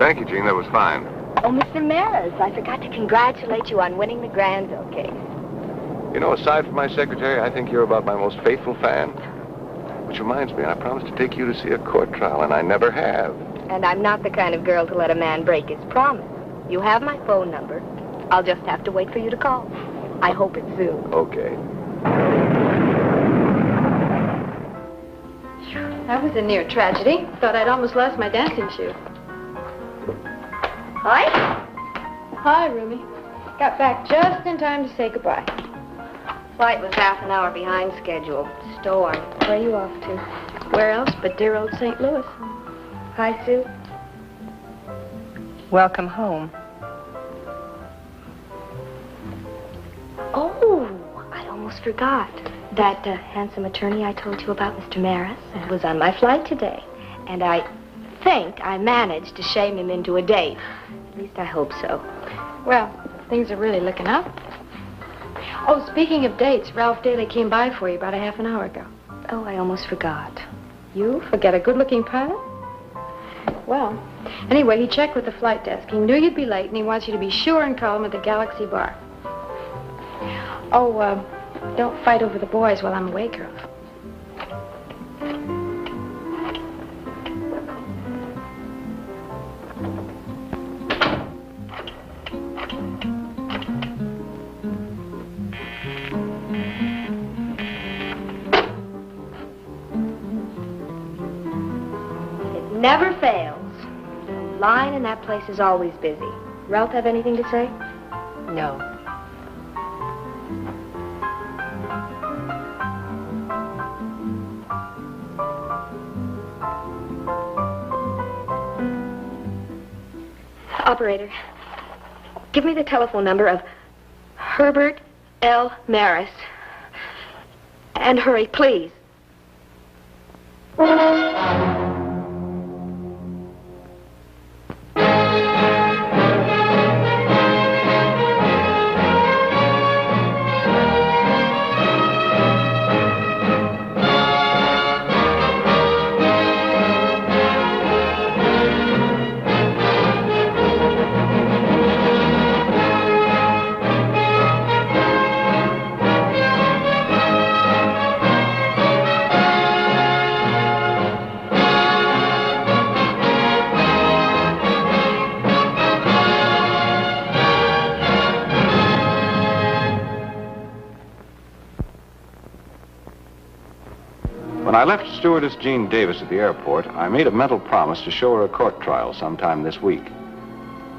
Thank you, Jean. That was fine. Oh, Mr. Maris, I forgot to congratulate you on winning the Granville case. You know, aside from my secretary, I think you're about my most faithful fan. Which reminds me, I promised to take you to see a court trial, and I never have. And I'm not the kind of girl to let a man break his promise. You have my phone number. I'll just have to wait for you to call. I hope it's soon. Okay. That was a near tragedy. Thought I'd almost lost my dancing shoe. Hi. Hi, Rumi. Got back just in time to say goodbye. Flight was half an hour behind schedule. Storm. Where are you off to? Where else but dear old St. Louis? Hi, Sue. Welcome home. Oh, I almost forgot. That handsome attorney I told you about, Mr. Maris, was on my flight today. And I think I managed to shame him into a date. At least I hope so. Well, things are really looking up. Oh, speaking of dates, Ralph Daly came by for you about a half an hour ago. Oh, I almost forgot. You forget a good-looking pilot? Well, anyway, he checked with the flight desk. He knew you'd be late, and he wants you to be sure and call him at the Galaxy Bar. Oh, don't fight over the boys while I'm away, girls. It never fails. The line in that place is always busy. Ralph have anything to say? No. Operator, give me the telephone number of Herbert L. Maris. And hurry, please. When I left stewardess Jean Davis at the airport, I made a mental promise to show her a court trial sometime this week.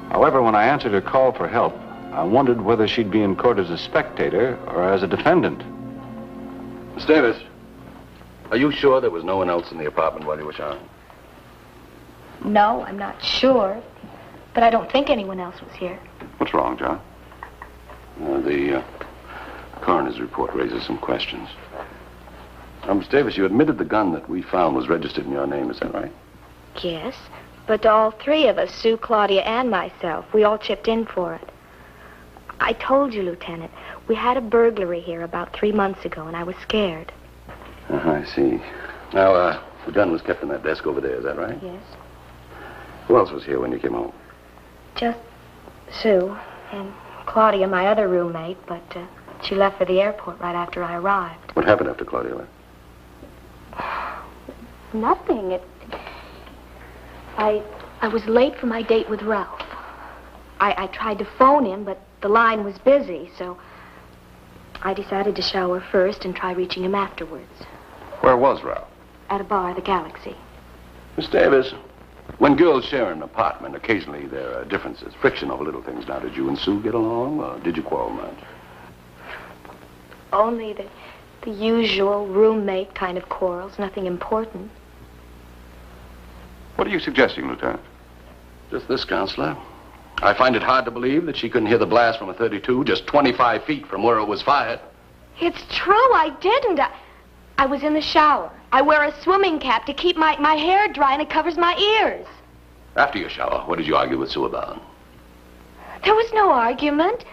However, when I answered her call for help, I wondered whether she'd be in court as a spectator or as a defendant. Miss Davis, are you sure there was no one else in the apartment while you were showering? No, I'm not sure. But I don't think anyone else was here. What's wrong, John? The coroner's report raises some questions. Miss Davis, you admitted the gun that we found was registered in your name, is that right? Yes, but all three of us, Sue, Claudia, and myself, we all chipped in for it. I told you, Lieutenant, we had a burglary here about 3 months ago, and I was scared. I see. Now, the gun was kept in that desk over there, is that right? Yes. Who else was here when you came home? Just Sue and Claudia, my other roommate, but she left for the airport right after I arrived. What happened after Claudia left? Nothing. I was late for my date with Ralph. I tried to phone him, but the line was busy, so I decided to shower first and try reaching him afterwards. Where was Ralph? At a bar, the Galaxy. Miss Davis, when girls share an apartment, occasionally there are differences, friction over little things. Now, did you and Sue get along, or did you quarrel much? Only the usual roommate kind of quarrels, nothing important. What are you suggesting, Lieutenant? Just this, Counselor. I find it hard to believe that she couldn't hear the blast from a .32 just 25 feet from where it was fired. It's true, I didn't. I was in the shower. I wear a swimming cap to keep my hair dry, and it covers my ears. After your shower, what did you argue with Sue about? There was no argument.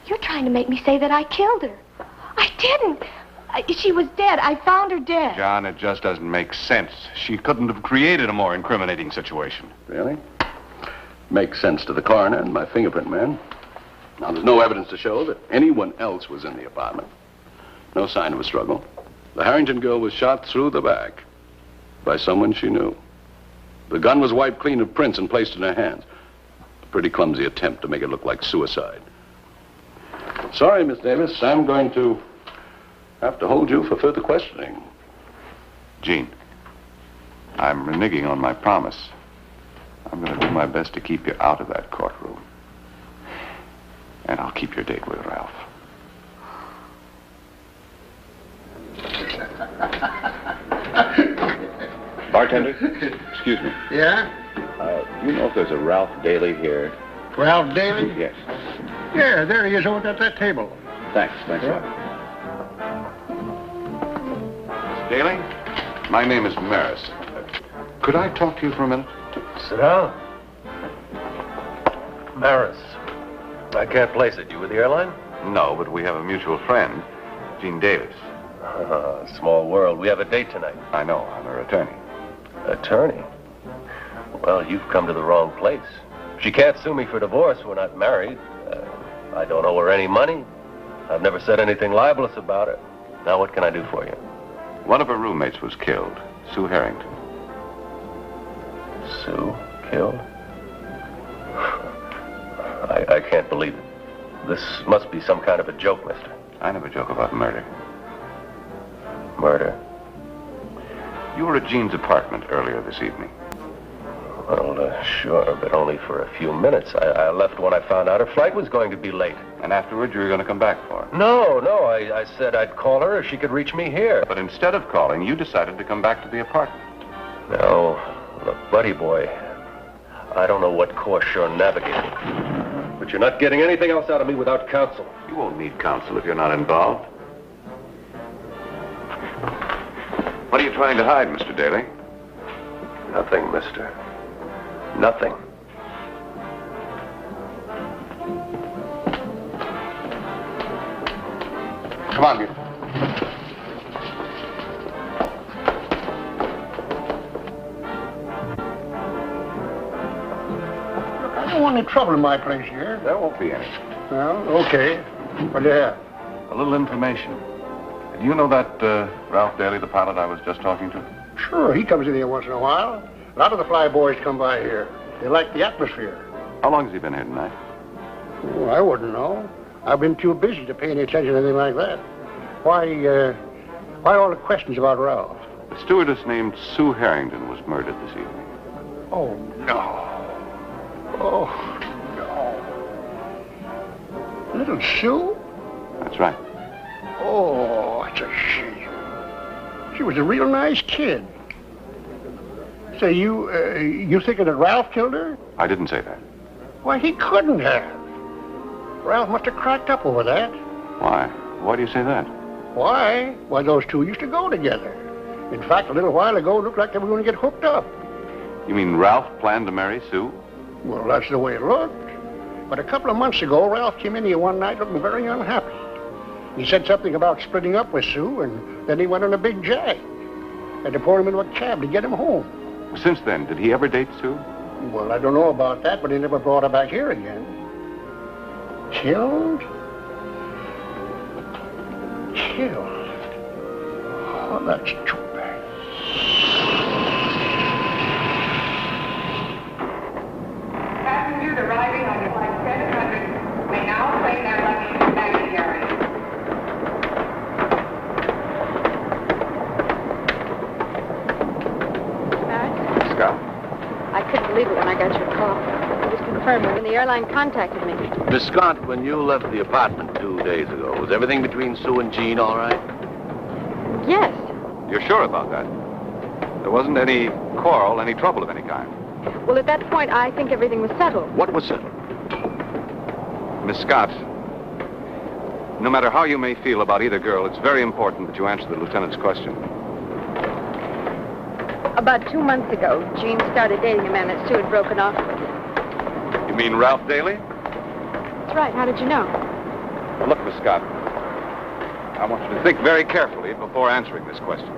You're trying to make me say that I killed her. I didn't. She was dead. I found her dead. John, it just doesn't make sense. She couldn't have created a more incriminating situation. Really? Makes sense to the coroner and my fingerprint man. Now, there's no evidence to show that anyone else was in the apartment. No sign of a struggle. The Harrington girl was shot through the back by someone she knew. The gun was wiped clean of prints and placed in her hands. A pretty clumsy attempt to make it look like suicide. Sorry, Miss Davis. I'm going to have to hold you for further questioning. Jean, I'm reneging on my promise. I'm going to do my best to keep you out of that courtroom. And I'll keep your date with Ralph. Bartender, excuse me. Yeah? Do you know if there's a Ralph Daly here? Ralph Daly? Yes. Yeah, there he is over at that table. Thanks, Yeah. Miss Daly, my name is Maris. Could I talk to you for a minute? Sit down. Maris. I can't place it. You with the airline? No, but we have a mutual friend, Jean Davis. Small world. We have a date tonight. I know, I'm her attorney. Attorney? Well, you've come to the wrong place. She can't sue me for divorce. We're not married. I don't owe her any money. I've never said anything libelous about her. Now, what can I do for you? One of her roommates was killed, Sue Harrington. Sue killed? I can't believe it. This must be some kind of a joke, mister. I never joke about murder. Murder? You were at Jean's apartment earlier this evening. Well, sure, but only for a few minutes. I left when I found out her flight was going to be late. And afterward, you were going to come back for her. No, I said I'd call her if she could reach me here. But instead of calling, you decided to come back to the apartment. No, look, buddy boy, I don't know what course you're navigating. But you're not getting anything else out of me without counsel. You won't need counsel if you're not involved. What are you trying to hide, Mr. Daly? Nothing, mister. Nothing. Come on, beautiful. Look, I don't want any trouble in my place here. There won't be any. Well, okay. What do you have? A little information. Do you know that Ralph Daly, the pilot I was just talking to? Sure, he comes in here once in a while. A lot of the fly boys come by here. They like the atmosphere. How long has he been here tonight? Oh, I wouldn't know. I've been too busy to pay any attention to anything like that. Why all the questions about Ralph? A stewardess named Sue Harrington was murdered this evening. Oh, no. Oh, no. Little Sue? That's right. Oh, it's a shame. She was a real nice kid. So you thinking that Ralph killed her? I didn't say that. Why, he couldn't have. Ralph must have cracked up over that. Why? Why do you say that? Why? Why, those two used to go together. In fact, a little while ago, it looked like they were going to get hooked up. You mean Ralph planned to marry Sue? Well, that's the way it looked. But a couple of months ago, Ralph came in here one night looking very unhappy. He said something about splitting up with Sue, and then he went on a big jag. Had to pour him into a cab to get him home. Since then, did he ever date Sue? Well, I don't know about that, but he never brought her back here again. Killed? Killed? Oh, that's too bad. Passengers arriving on flight 700 may now claim their luggage in the baggage area. Scott? I couldn't believe it when I got your call. It was confirmed when the airline contacted me. Miss Scott, when you left the apartment 2 days ago, was everything between Sue and Jean all right? Yes. You're sure about that? There wasn't any quarrel, any trouble of any kind? Well, at that point, I think everything was settled. What was settled? Miss Scott, no matter how you may feel about either girl, it's very important that you answer the lieutenant's question. About 2 months ago, Jean started dating a man that Sue had broken off with. You mean Ralph Daly? That's right. How did you know? Well, look, Miss Scott, I want you to think very carefully before answering this question.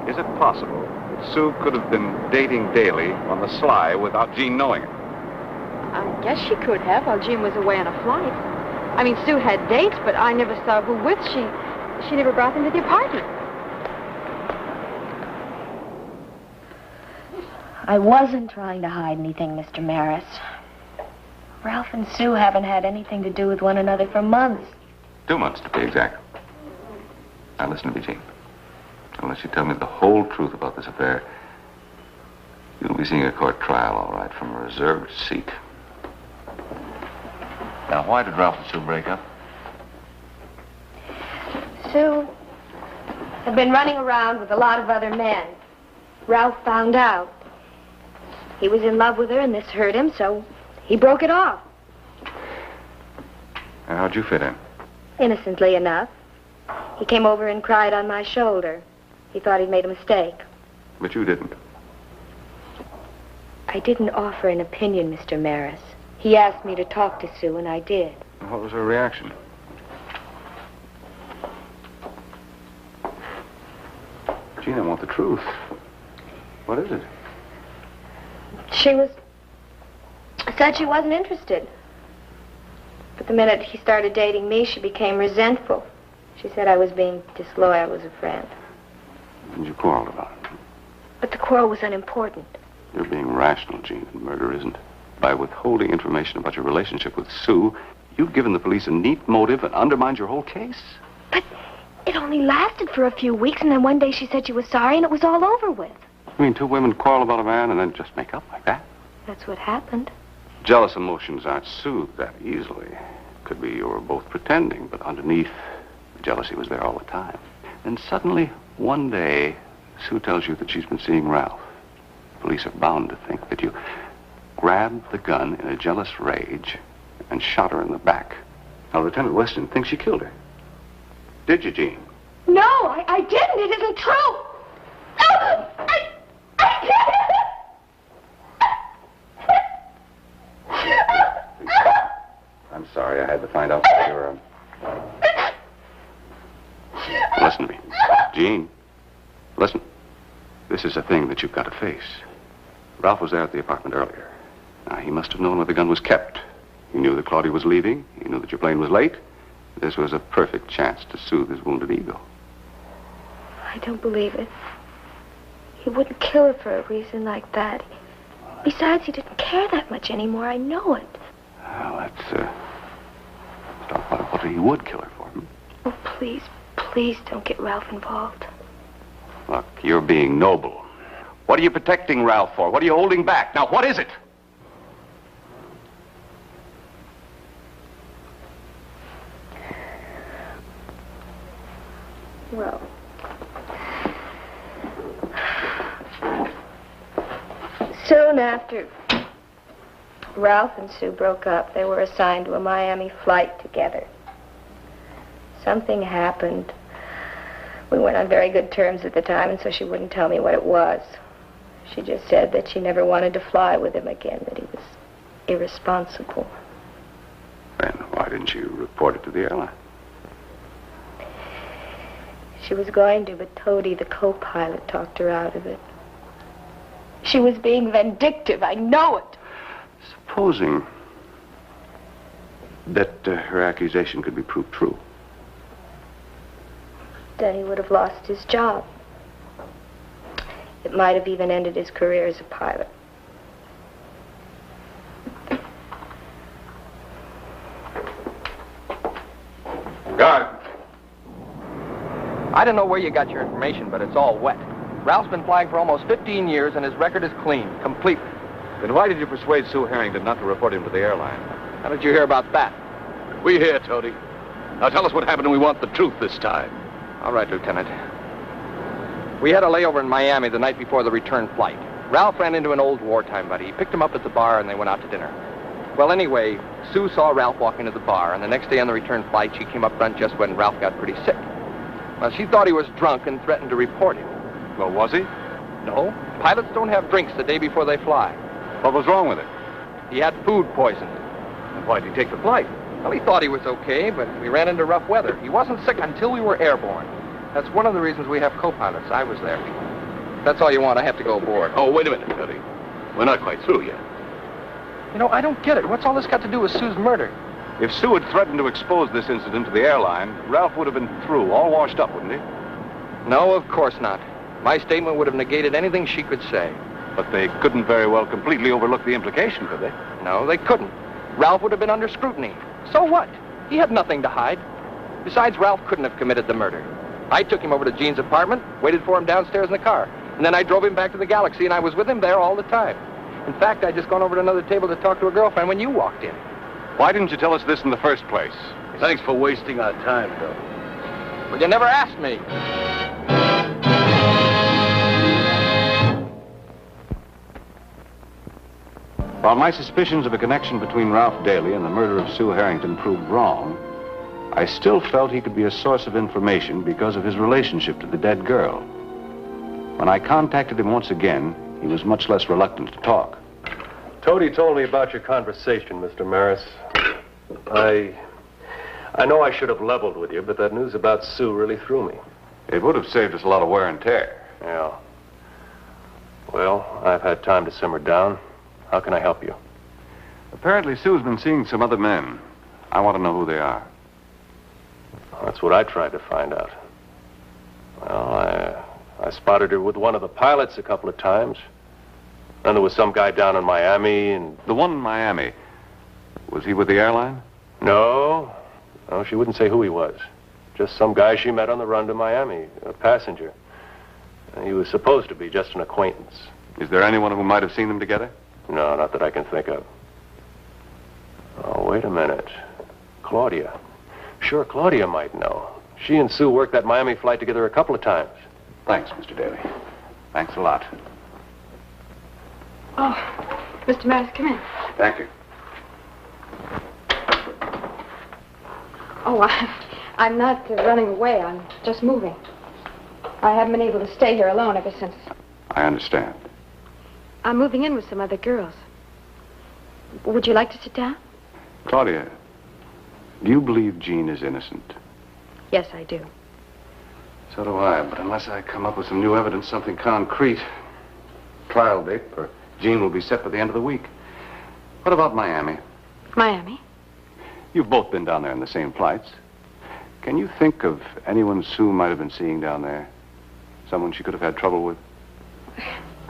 Is it possible that Sue could have been dating Daly on the sly without Jean knowing it? I guess she could have while Jean was away on a flight. I mean, Sue had dates, but I never saw who with. She never brought them to the apartment. I wasn't trying to hide anything, Mr. Maris. Ralph and Sue haven't had anything to do with one another for months. 2 months, to be exact. Now, listen to me, Jean. Unless you tell me the whole truth about this affair, you'll be seeing a court trial, all right, from a reserved seat. Now, why did Ralph and Sue break up? Sue had been running around with a lot of other men. Ralph found out. He was in love with her, and this hurt him, so he broke it off. And how'd you fit in? Innocently enough. He came over and cried on my shoulder. He thought he'd made a mistake. But you didn't. I didn't offer an opinion, Mr. Maris. He asked me to talk to Sue, and I did. What was her reaction? Jean, I want the truth. What is it? She said she wasn't interested. But the minute he started dating me, she became resentful. She said I was being disloyal as a friend. And you quarreled about it. But the quarrel was unimportant. You're being rational, Jean, and murder isn't. By withholding information about your relationship with Sue, you've given the police a neat motive and undermined your whole case. But it only lasted for a few weeks, and then one day she said she was sorry, and it was all over with. You mean 2 women quarrel about a man and then just make up like that? That's what happened. Jealous emotions aren't soothed that easily. Could be you were both pretending, but underneath, the jealousy was there all the time. And suddenly, one day, Sue tells you that she's been seeing Ralph. Police are bound to think that you grabbed the gun in a jealous rage and shot her in the back. Now, Lieutenant Weston thinks you killed her. Did you, Jean? No, I didn't. It isn't true. No, I didn't. I'm sorry, I had to find out that you're, Listen to me. Jean, listen. This is a thing that you've got to face. Ralph was there at the apartment earlier. Now, he must have known where the gun was kept. He knew that Claudia was leaving. He knew that your plane was late. This was a perfect chance to soothe his wounded ego. I don't believe it. He wouldn't kill her for a reason like that. Besides, he didn't care that much anymore. I know it. Well, let's talk about what he would kill her for. Oh, please don't get Ralph involved. Look, you're being noble. What are you protecting Ralph for? What are you holding back? Now, what is it? Well, soon after Ralph and Sue broke up, they were assigned to a Miami flight together. Something happened. We weren't on very good terms at the time, and so she wouldn't tell me what it was. She just said that she never wanted to fly with him again, that he was irresponsible. Then why didn't you report it to the airline? She was going to, but Toady, the co-pilot, talked her out of it. She was being vindictive. I know it. Supposing that her accusation could be proved true. Then he would have lost his job. It might have even ended his career as a pilot. Guard. I don't know where you got your information, but it's all wet. Ralph's been flying for almost 15 years, and his record is clean, completely. Then why did you persuade Sue Harrington not to report him to the airline? How did you hear about that? We hear, Toady. Now tell us what happened, and we want the truth this time. All right, Lieutenant. We had a layover in Miami the night before the return flight. Ralph ran into an old wartime buddy. He picked him up at the bar, and they went out to dinner. Well, anyway, Sue saw Ralph walk into the bar, and the next day on the return flight, she came up front just when Ralph got pretty sick. Well, she thought he was drunk and threatened to report him. Well, was he? No, pilots don't have drinks the day before they fly. What was wrong with it? He had food poisoning. And why did he take the flight? Well, he thought he was okay, but we ran into rough weather. He wasn't sick until we were airborne. That's one of the reasons we have co-pilots. I was there. That's all you want. I have to go aboard. Oh, wait a minute, Cuddy. We're not quite through yet. You know, I don't get it. What's all this got to do with Sue's murder? If Sue had threatened to expose this incident to the airline, Ralph would have been through, all washed up, wouldn't he? No, of course not. My statement would have negated anything she could say. But they couldn't very well completely overlook the implication, could they? No, they couldn't. Ralph would have been under scrutiny. So what? He had nothing to hide. Besides, Ralph couldn't have committed the murder. I took him over to Jean's apartment, waited for him downstairs in the car, and then I drove him back to the Galaxy, and I was with him there all the time. In fact, I'd just gone over to another table to talk to a girlfriend when you walked in. Why didn't you tell us this in the first place? Thanks for wasting our time, Bill. Well, you never asked me. While my suspicions of a connection between Ralph Daly and the murder of Sue Harrington proved wrong, I still felt he could be a source of information because of his relationship to the dead girl. When I contacted him once again, he was much less reluctant to talk. Toady told me about your conversation, Mr. Maris. I know I should have leveled with you, but that news about Sue really threw me. It would have saved us a lot of wear and tear. Yeah. Well, I've had time to simmer down. How can I help you? Apparently, Sue's been seeing some other men. I want to know who they are. That's what I tried to find out. Well, I spotted her with one of the pilots a couple of times. Then there was some guy down in Miami, and... The one in Miami, was he with the airline? No, she wouldn't say who he was. Just some guy she met on the run to Miami, a passenger. He was supposed to be just an acquaintance. Is there anyone who might have seen them together? No, not that I can think of. Oh, wait a minute. Claudia. Sure, Claudia might know. She and Sue worked that Miami flight together a couple of times. Thanks, Mr. Daly. Thanks a lot. Oh, Mr. Maris, come in. Thank you. Oh, I'm not running away. I'm just moving. I haven't been able to stay here alone ever since. I understand. I'm moving in with some other girls. Would you like to sit down? Claudia, do you believe Jean is innocent? Yes, I do. So do I, but unless I come up with some new evidence, something concrete, trial date for Jean will be set for the end of the week. What about Miami? Miami? You've both been down there in the same flights. Can you think of anyone Sue might have been seeing down there? Someone she could have had trouble with?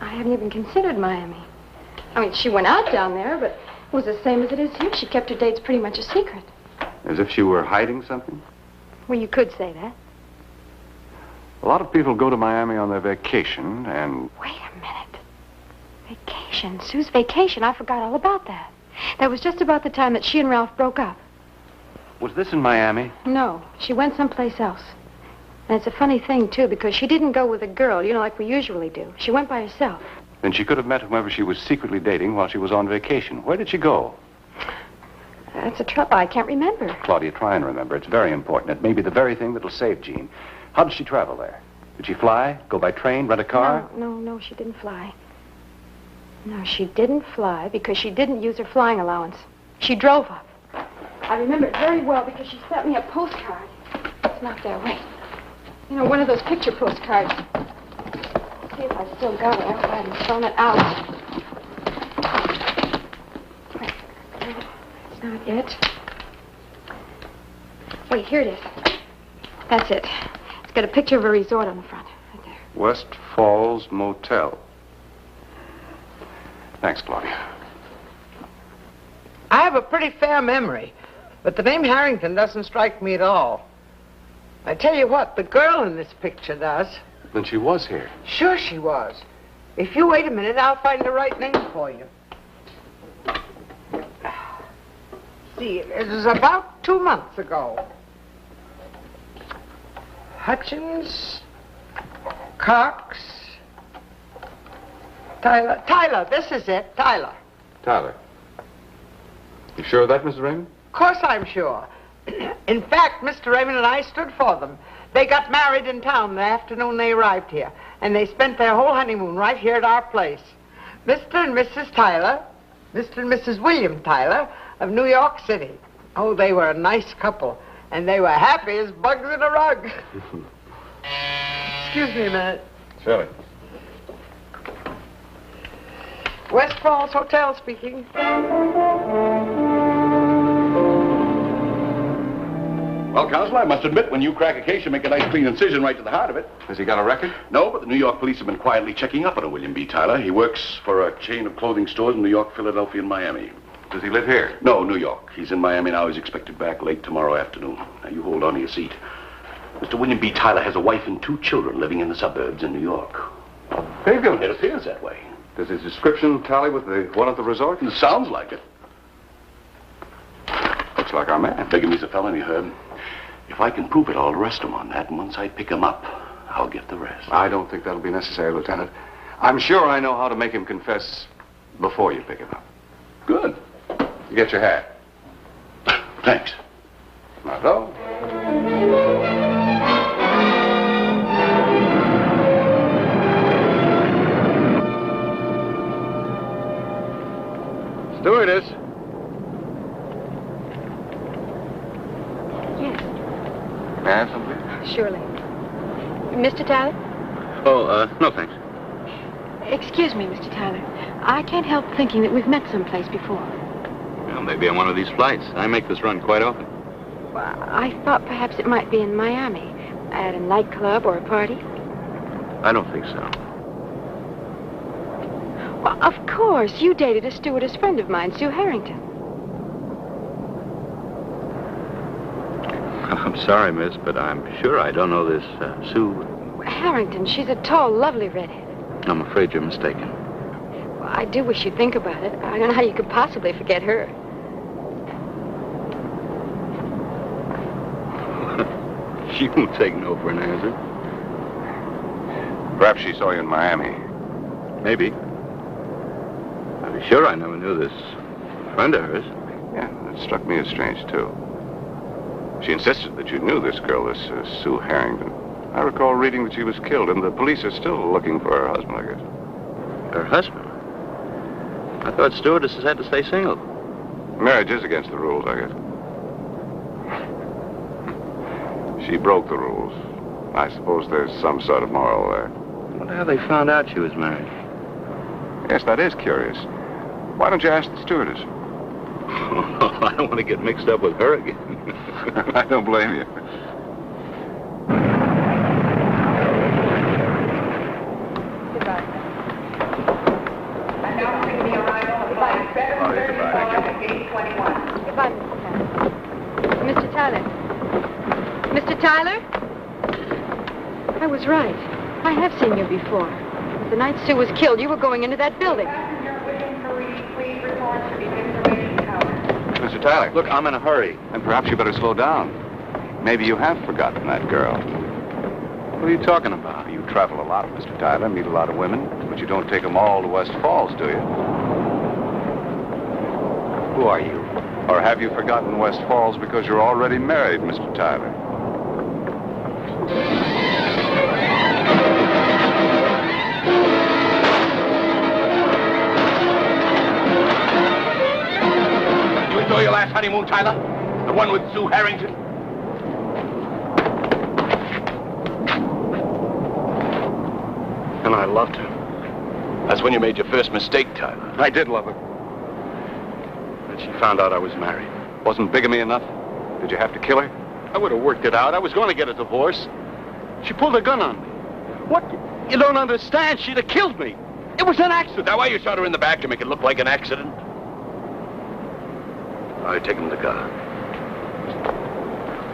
I hadn't even considered Miami. I mean, she went out down there, but it was the same as it is here. She kept her dates pretty much a secret. As if she were hiding something? Well, you could say that. A lot of people go to Miami on their vacation, and... Wait a minute. Vacation? Sue's vacation? I forgot all about that. That was just about the time that she and Ralph broke up. Was this in Miami? No, she went someplace else. And it's a funny thing, too, because she didn't go with a girl, like we usually do. She went by herself. Then she could have met whomever she was secretly dating while she was on vacation. Where did she go? That's the trouble. I can't remember. Claudia, try and remember. It's very important. It may be the very thing that'll save Jean. How did she travel there? Did she fly? Go by train? Rent a car? No, she didn't fly. No, she didn't fly because she didn't use her flying allowance. She drove up. I remember it very well because she sent me a postcard. It's not there. Wait. One of those picture postcards. See if I still got it. I haven't thrown it out. Wait. It's not it. Wait, here it is. That's it. It's got a picture of a resort on the front. Right there. West Falls Motel. Thanks, Claudia. I have a pretty fair memory, but the name Harrington doesn't strike me at all. I tell you what, the girl in this picture does. Then she was here. Sure she was. If you wait a minute, I'll find the right name for you. See, it was about 2 months ago. Hutchins, Cox, Tyler, this is it, Tyler. Tyler. You sure of that, Mrs. Raymond? Of course I'm sure. In fact, Mr. Raymond and I stood for them. They got married in town the afternoon they arrived here, and they spent their whole honeymoon right here at our place. Mr. and Mrs. Tyler, Mr. and Mrs. William Tyler of New York City. Oh, they were a nice couple, and they were happy as bugs in a rug. Excuse me a minute. Surely. West Falls Hotel speaking. Well, Counselor, I must admit, when you crack a case, you make a nice clean incision right to the heart of it. Has he got a record? No, but the New York police have been quietly checking up on a William B. Tyler. He works for a chain of clothing stores in New York, Philadelphia, and Miami. Does he live here? No, New York. He's in Miami now. He's expected back late tomorrow afternoon. Now, you hold on to your seat. Mr. William B. Tyler has a wife and 2 children living in the suburbs in New York. Bigam. It appears that way. Does his description tally with the one at the resort? It sounds like it. Looks like our man. Bigamy's a felony, Herb. If I can prove it, I'll arrest him on that, and once I pick him up, I'll get the rest. I don't think that'll be necessary, Lieutenant. I'm sure I know how to make him confess before you pick him up. Good. You get your hat. Thanks. Not at all. Stewardess. Yes, May I have something? surely. Mr. Tyler? Oh, no thanks. Excuse me, Mr. Tyler. I can't help thinking that we've met someplace before. Well, maybe on one of these flights. I make this run quite often. Well, I thought perhaps it might be in Miami, at a nightclub or a party. I don't think so. Well, of course, you dated a stewardess friend of mine, Sue Harrington. I'm sorry, miss, but I'm sure I don't know this Sue. Harrington, she's a tall, lovely redhead. I'm afraid you're mistaken. Well, I do wish you'd think about it. I don't know how you could possibly forget her. She won't take no for an answer. Perhaps she saw you in Miami. Maybe. I'm sure I never knew this friend of hers. Yeah, that struck me as strange, too. She insisted that you knew this girl, this Sue Harrington. I recall reading that she was killed, and the police are still looking for her husband, I guess. Her husband? I thought stewardesses had to stay single. Marriage is against the rules, I guess. She broke the rules. I suppose there's some sort of moral there. Wonder how they found out she was married. Yes, that is curious. Why don't you ask the stewardess? I don't want to get mixed up with her again. I don't blame you. Goodbye. Announcing the arrival of flight 734 at gate 21. Goodbye, Mr. Tyler. Mr. Tyler? I was right. I have seen you before. The night Sue was killed, you were going into that building. Passenger William Maris, please report to the information counter. Mr. Tyler. Look, I'm in a hurry. And perhaps you better slow down. Maybe you have forgotten that girl. What are you talking about? You travel a lot, Mr. Tyler, meet a lot of women, but you don't take them all to West Falls, do you? Who are you? Or have you forgotten West Falls because you're already married, Mr. Tyler? You enjoy your last honeymoon, Tyler? The one with Sue Harrington? And I loved her. That's when you made your first mistake, Tyler. I did love her. And she found out I was married. Wasn't bigamy enough? Did you have to kill her? I would have worked it out. I was going to get a divorce. She pulled a gun on me. What? You don't understand. She'd have killed me. It was an accident. Is that why you shot her in the back to make it look like an accident? I take him to the car.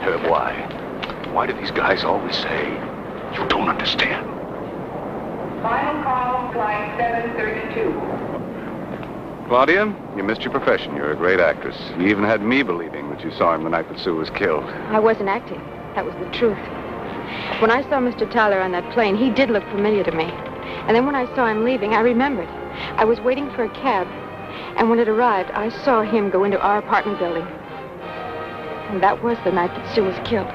Herb, why? Why do these guys always say, you don't understand? Final call, flight 732. Claudia, you missed your profession. You're a great actress. You even had me believing that you saw him the night that Sue was killed. I wasn't acting. That was the truth. When I saw Mr. Tyler on that plane, he did look familiar to me. And then when I saw him leaving, I remembered. I was waiting for a cab. And when it arrived, I saw him go into our apartment building. And that was the night that Sue was killed.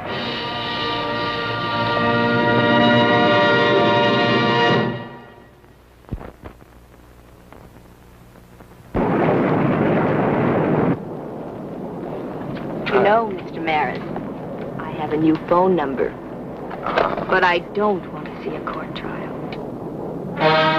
a new phone number. But I don't want to see a court trial.